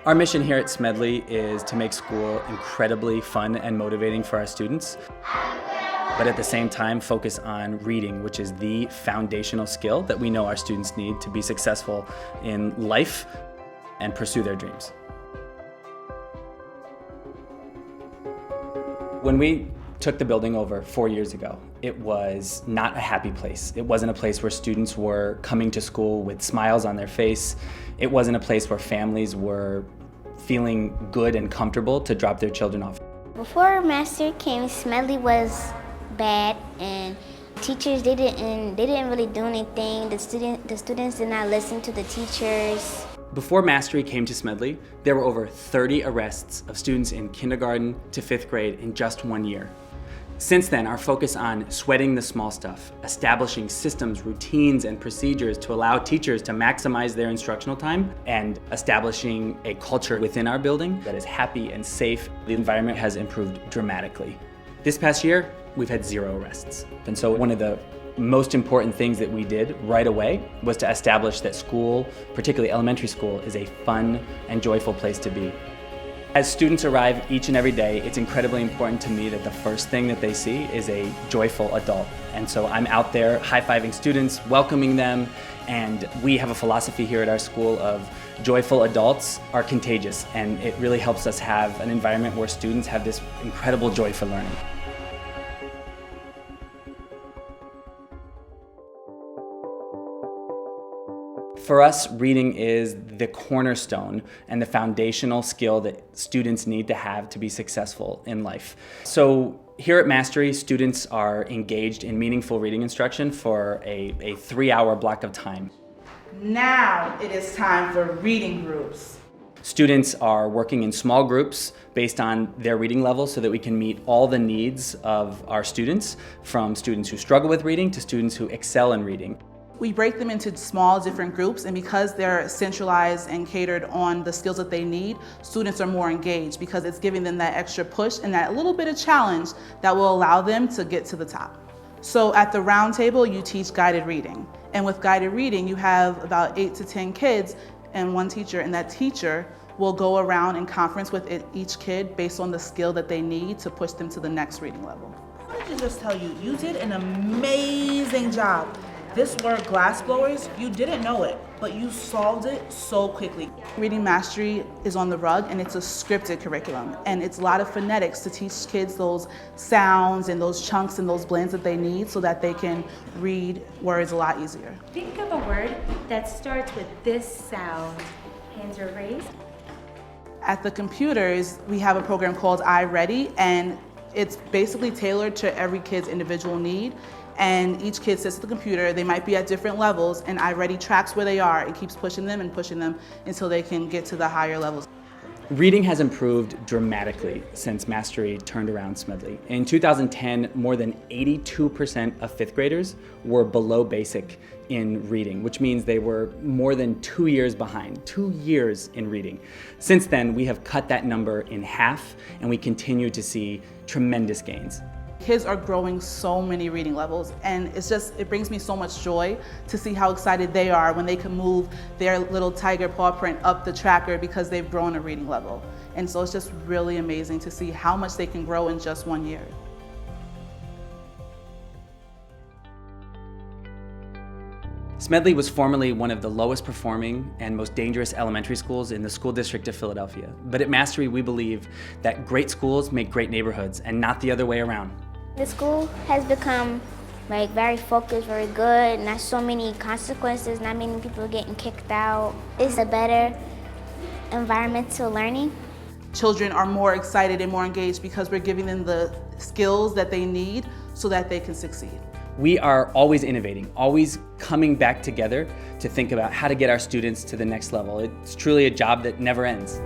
Our mission here at Smedley is to make school incredibly fun and motivating for our students, but at the same time focus on reading, which is the foundational skill that we know our students need to be successful in life and pursue their dreams. When we took the building over 4 years ago, it was not a happy place. It wasn't a place where students were coming to school with smiles on their face. It wasn't a place where families were feeling good and comfortable to drop their children off. Before Master came, Smedley was bad, and teachers didn't really do anything. The students did not listen to the teachers. Before Mastery came to Smedley, there were over 30 arrests of students in kindergarten to 5th grade in just 1 year. Since then, our focus on sweating the small stuff, establishing systems, routines, and procedures to allow teachers to maximize their instructional time, and establishing a culture within our building that is happy and safe, the environment has improved dramatically. This past year, we've had 0 arrests. And so one of the most important things that we did right away was to establish that school, particularly elementary school, is a fun and joyful place to be. As students arrive each and every day, it's incredibly important to me that the first thing that they see is a joyful adult. And so I'm out there high-fiving students, welcoming them, and we have a philosophy here at our school of joyful adults are contagious, and it really helps us have an environment where students have this incredible joy for learning. For us, reading is the cornerstone and the foundational skill that students need to have to be successful in life. So here at Mastery, students are engaged in meaningful reading instruction for a 3-hour block of time. Now it is time for reading groups. Students are working in small groups based on their reading level so that we can meet all the needs of our students, from students who struggle with reading to students who excel in reading. We break them into small different groups, and because they're centralized and catered on the skills that they need, students are more engaged because it's giving them that extra push and that little bit of challenge that will allow them to get to the top. So at the round table, you teach guided reading. And with guided reading, you have about 8 to 10 kids and one teacher, and that teacher will go around and conference with each kid based on the skill that they need to push them to the next reading level. Let me just tell you, you did an amazing job. This word glassblowers, you didn't know it, but you solved it so quickly. Reading Mastery is on the rug, and it's a scripted curriculum, and it's a lot of phonetics to teach kids those sounds and those chunks and those blends that they need so that they can read words a lot easier. Think of a word that starts with this sound. Hands are raised. At the computers, we have a program called iReady, and it's basically tailored to every kid's individual need. And each kid sits at the computer, they might be at different levels, and iReady tracks where they are and keeps pushing them until they can get to the higher levels. Reading has improved dramatically since Mastery turned around Smedley. In 2010, more than 82% of 5th graders were below basic in reading, which means they were more than 2 years behind, 2 years in reading. Since then, we have cut that number in half, and we continue to see tremendous gains. Kids are growing so many reading levels, and it brings me so much joy to see how excited they are when they can move their little tiger paw print up the tracker because they've grown a reading level. And so it's just really amazing to see how much they can grow in just 1 year. Smedley was formerly one of the lowest performing and most dangerous elementary schools in the school district of Philadelphia. But at Mastery, we believe that great schools make great neighborhoods and not the other way around. The school has become very focused, very good, not so many consequences, not many people getting kicked out. It's a better environmental learning. Children are more excited and more engaged because we're giving them the skills that they need so that they can succeed. We are always innovating, always coming back together to think about how to get our students to the next level. It's truly a job that never ends.